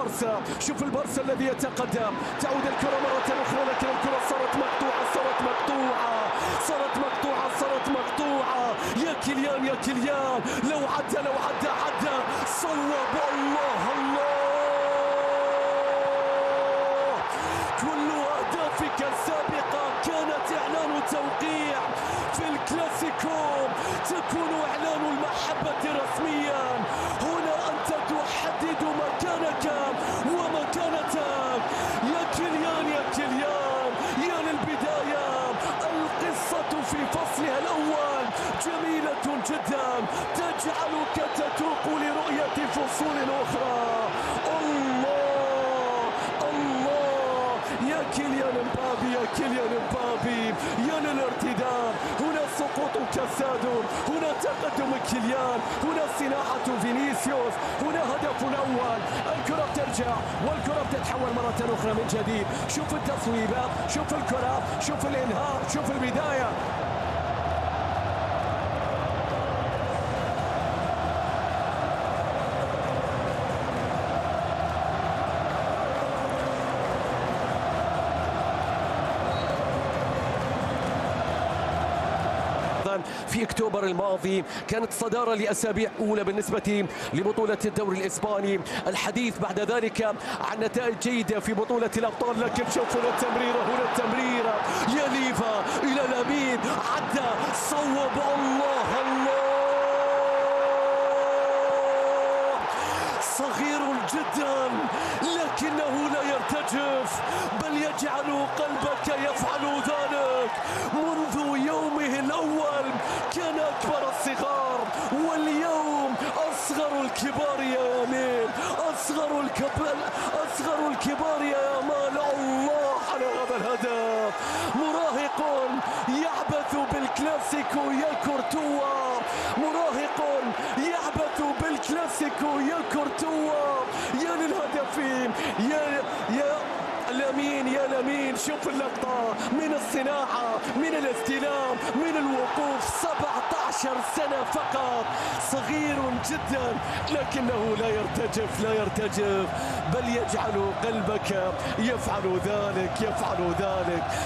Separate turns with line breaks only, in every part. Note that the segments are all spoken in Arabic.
البارسا. شوف البارسا الذي يتقدم، تعود الكرة مرة أخرى لكن الكرة صارت مقطوعة يا كيليان يا كيليان، لو عدى صوب. الله كل أهدافك السابقة كانت إعلان توقيع في الكلاسيكو، تكون إعلان المحبة رسميا. هنا أنت تحدد مكانك ومكانتك يا كيليان يا للبداية. القصة في فصلها الأول جميلة جدا، تجعلك تتوق لرؤية فصول أخرى. الله يا كيليان مبابي يا للارتداد. هنا سقوط كاساد، هنا تقدم كيليان، هنا صناعة فينيسيوس، هنا هدف الأول. الكرة ترجع والكرة تتحول مرة أخرى من جديد. شوف التصويبات، شوف الكرة، شوف الإنهاء، شوف البداية. في اكتوبر الماضي كانت صدارة لأسابيع أولى بالنسبة لبطولة الدوري الإسباني. الحديث بعد ذلك عن نتائج جيدة في بطولة الأبطال، لكن شوفوا هنا التمريرة يا ليفا إلى لامين، عدى صوب. الله صغير جدا لكنه لا يرتجف، بل يجعل قلبك يفعل ذلك. منذ يومه الأول كان أكبر الصغار، واليوم أصغر الكبار يا يمين، أصغر الكبار يا يامال. الله على هذا الهدف، مراهق يعبث بالكلاسيكو يا كورتوا، مراهق يعبث بالكلاسيكو يا كورتوا. يا للهدفين يا لامين. شوف اللقطة من الصناعة، من الاستلام، من الوقوف. 17 سنة فقط، صغير جدا لكنه لا يرتجف بل يجعل قلبك يفعل ذلك.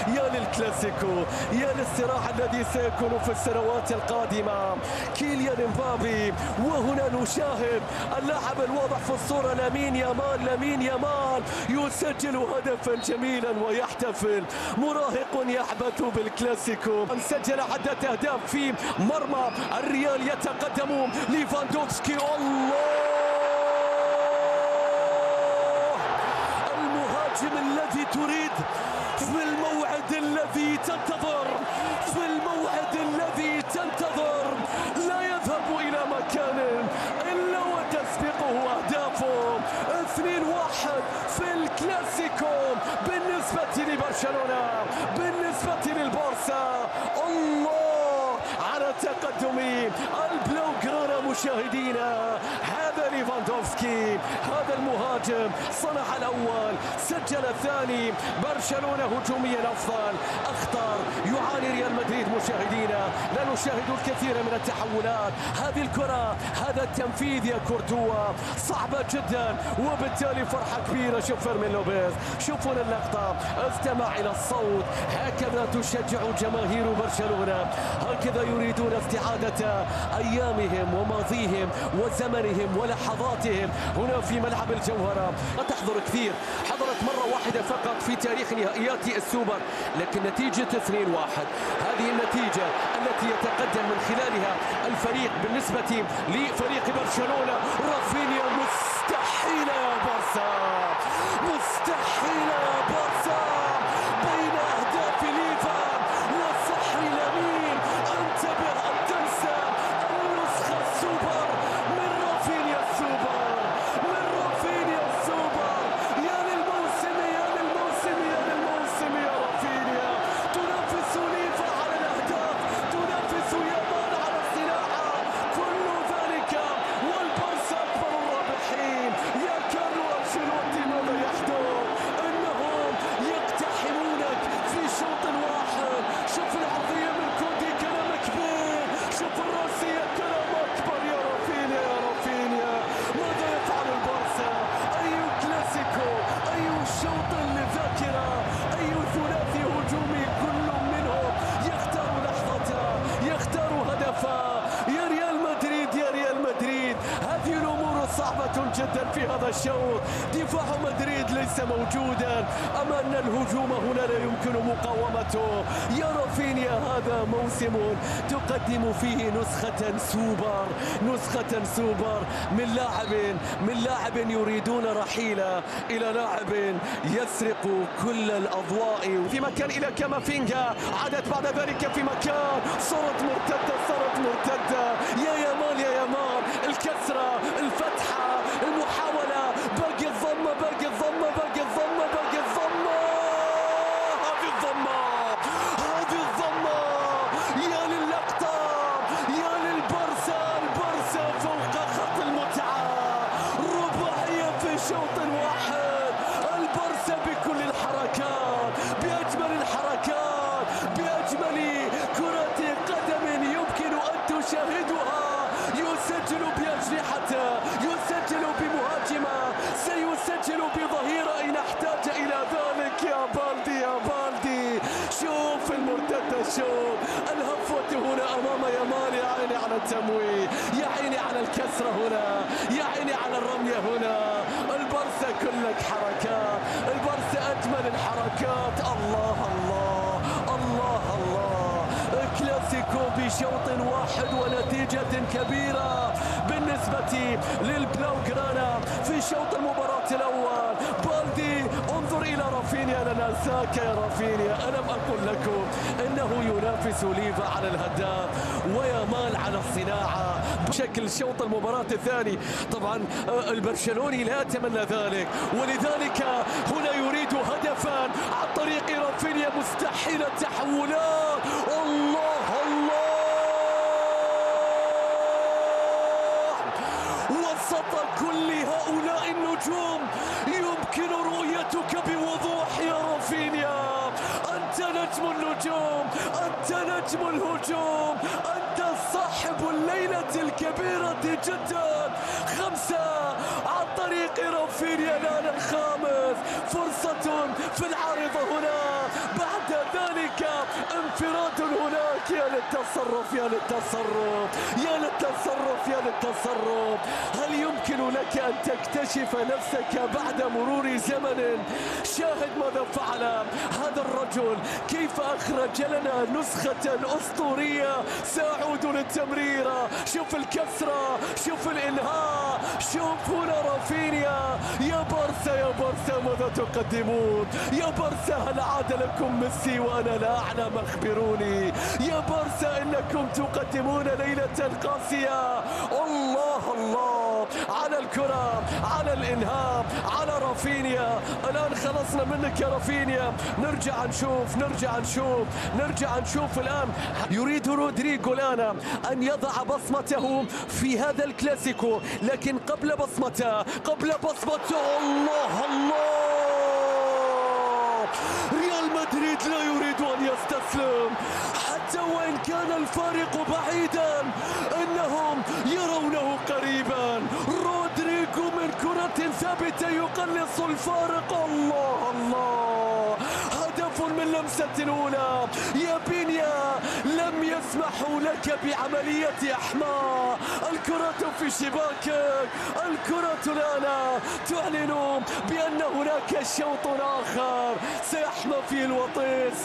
يا للكلاسيكو، يا للصراع الذي سيكون في السنوات القادمة. كيليان مبابي، وهنا نشاهد اللاعب الواضح في الصورة لامين يامال يسجل هدفا جميلا ويحتفل. مراهق يعبث بالكلاسيكو، سجل عدة أهداف في مرمى الريال. يتقدم ليفاندوفسكي. الله المهاجم الذي تريد، في الموعد الذي تنتظر، لا يذهب إلى مكان إلا وتسبقه أهدافه. 2-1 في الكلاسيكو بالنسبة لبرشلونة، بالنسبة للبارسا. الله على تقدم البلوغرانا مشاهدينا. هذا ليفاندوفسكي، هذا المهاجم صنع الأول، سجل الثاني. برشلونة هجوميا أفضل، أخطر، يعاني ريال مدريد مشاهدينا. لا نشاهد الكثير من التحولات. هذه الكرة، هذا التنفيذ يا كورتوا صعبة جدا، وبالتالي فرحة كبيرة. شوف فيرمين لوبيز، شوفوا اللقطة، استمع إلى الصوت. هكذا تشجع جماهير برشلونة، هكذا يريدون استعادة أيامهم وماضيهم وزمنهم ولحظاتهم هنا في ملعب الجوهرة. لا تحضر كثير، حضرت مرة واحدة فقط في تاريخ نهائيات السوبر، لكن نتيجة 2-1 هذه النتيجة التي يتقدم من خلالها الفريق بالنسبة لفريق برشلونة. رافينيا، مستحيل يا بارسا، بين أهداف ليفا وسحر لامين. انتبه أن تنسى النسخة السوبر من رافينيا السوبر. يا للموسم يا رافينيا، تنافس ليفا على الأهداف، تنافس يامال على الصناعة، كل ذلك والبارسا أكبر الرابحين. يا الشوط. دفاع مدريد ليس موجودا، أما أن الهجوم هنا لا يمكن مقاومته. يا رافينيا هذا موسم تقدم فيه نسخة سوبر من لاعب يريدون رحيله إلى لاعب يسرق كل الأضواء في مكان إلى كامافينجا، عادت بعد ذلك في مكان، صارت مرتدة يا يامال الكسرة الفتحة المحاولة، باقي الضمة هذه الضمة يا للقطة يا البرسا فوق خط المتعة، رباعية في شوط واحد. البرسا بكل الحركات، بأجمل الحركات، بأجمل كرة قدم يمكن أن تشاهدها، يسجل بأجنحته، يسجل بمهاجمة، سيسجل بظهيرة إن احتاج إلى ذلك. يا بالدي شوف المرتدة، شوف الهفوة هنا أمام يامال. يا عيني على التمويه، يا عيني على الكسرة هنا، يا عيني على الرمية هنا. البرسا كلك حركات، البرسا أجمل الحركات. الله كلاسيكو بشوط واحد ونتيجة كبيرة بالنسبة للبلاوغرانا في شوط المباراة الأول. بالدي انظر إلى رافينيا، أنا ننساك يا رافينيا، ألم أقل لكم إنه ينافس ليفا على الهداف ويامال على الصناعة بشكل شوط المباراة الثاني. طبعا البرشلوني لا يتمنى ذلك، ولذلك هنا يريد هدفا عن طريق رافينيا، مستحيل التحولات. الله وسط كل هؤلاء النجوم يمكن رؤيتك بوضوح يا رافينيا. أنت نجم النجوم، أنت نجم الهجوم، أنت صاحب الليلة الكبيرة جدا. 5 عن طريق رافينيا، الآن الخامس، فرصة في العارضة هنا، بعد ذلك انفراد هناك. يا للتصرف. هل يمكن لك أن تكتشف نفسك بعد مرور زمن؟ شاهد ماذا فعل هذا الرجل، كيف أخرج لنا نسخة أسطورية. سأعود للتمريرة، شوف الكسرة، شوف الإنهاء، شوف هنا رافينيا. يا بارسا ماذا تقدمون؟ يا بارسا هل عاد لكم ميسي وأنا لا أعلم؟ أخبروني يا بارسا، إنكم تقدمون ليلة قاسية. الله على الكرة، على الإنهاء، على رافينيا. الآن خلصنا منك يا رافينيا، نرجع نشوف الآن. يريد رودريغو الآن أن يضع بصمته في هذا الكلاسيكو، لكن قبل بصمته الله ريال مدريد لا يريد أن يستسلم حتى وإن كان الفارق بعيدا، إنهم يرونه قريبا. رودريغو من كرة ثابتة يقلص الفارق. الله هدف من لمسة أولى. يا بينيا لم يسمحوا لك بعملية إحماء، الكرة في شباكك، الكرة الآن تعلن بأن هناك شوط آخر سيحمى فيه الوطيس.